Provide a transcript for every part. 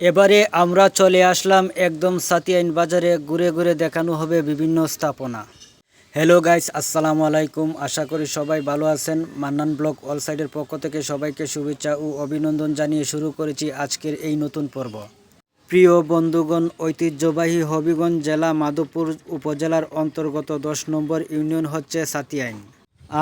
এবারে আমরা চলে আসলাম একদম সাতিয়াইন বাজারে। ঘুরে ঘুরে দেখানো হবে বিভিন্ন স্থাপনা। হ্যালো গাইস, আসসালামু আলাইকুম। আশা করি সবাই ভালো আছেন। মান্নান ব্লগ অল সাইডের পক্ষ থেকে সবাইকে শুভেচ্ছা ও অভিনন্দন জানিয়ে শুরু করেছি আজকের এই নতুন পর্ব। প্রিয় বন্ধুগণ, ঐতিহ্যবাহী হবিগঞ্জ জেলা মাধবপুর উপজেলার অন্তর্গত 10 নম্বর ইউনিয়ন হচ্ছে সাতিয়াইন।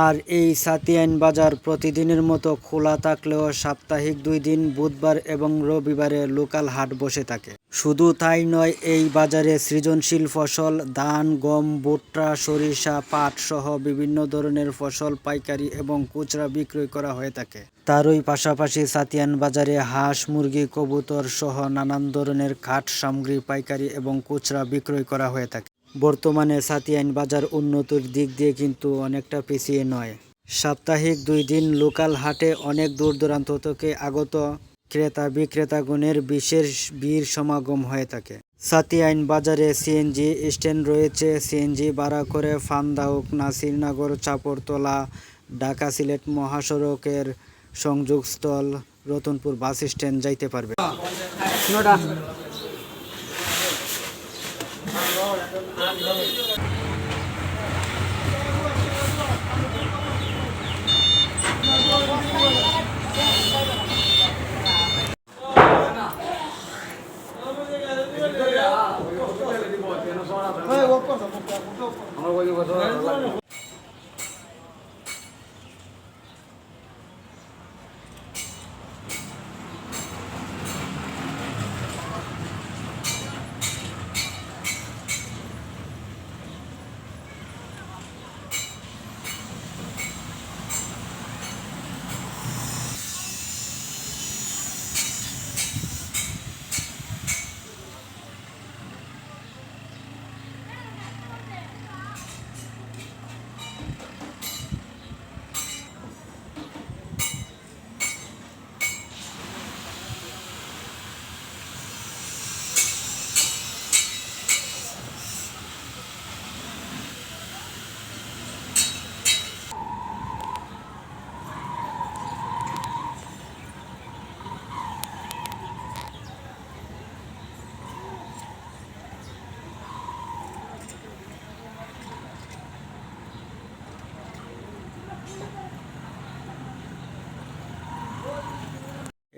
আর এই সাতিয়াইন বাজার প্রতিদিনের মতো খোলা থাকলেও সাপ্তাহিক 2 দিন বুধবার এবং রবিবারে লোকাল হাট বসে থাকে। শুধু তাই নয়, এই বাজারে সৃজনশীল ফসল ধান, গম, ভুট্টা, সরিষা, পাট সহ বিভিন্ন ধরনের ফসল পাইকারি এবং খুচরা বিক্রয় করা হয়ে থাকে। তারই পাশাপাশি সাতিয়াইন বাজারে হাঁস, মুরগি, কবুতর সহ নানান ধরনের খাট সামগ্রী পাইকারি এবং খুচরা বিক্রয় করা হয়ে থাকে। বর্তমানে সাতিয়াইন বাজার উন্নতির দিক দিয়ে কিন্তু অনেকটা পিছিয়ে নয়। সাপ্তাহিক 2 দিন লোকাল হাটে অনেক দূর দূরান্ত থেকে আগত ক্রেতা বিক্রেতাগণের বিশেষ ভিড় সমাগম হয়ে থাকে। সাতিয়াইন বাজারে সিএনজি স্ট্যান্ড রয়েছে। সিএনজি ভাড়া করে ফান্দাউক, নাসিরনগর, চাপড়তলা, ঢাকা সিলেট মহাসড়কের সংযোগস্থল রতনপুর বাস স্ট্যান্ড যাইতে পারবে।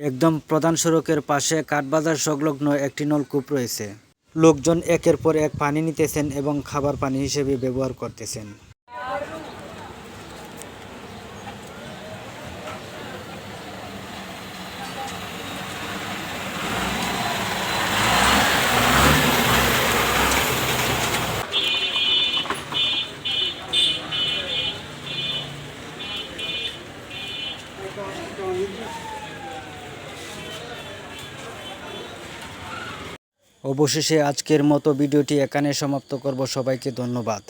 একদম প্রধান সড়কের পাশে কাঠবাজার সংলগ্ন একটি নলকূপ রয়েছে। লোকজন একের পর এক পানি নিতেছেন এবং খাবার পানি হিসেবে ব্যবহার করতেছেন। অবশেষে আজকের মতো ভিডিওটি এখানে সমাপ্ত করব। সবাইকে ধন্যবাদ।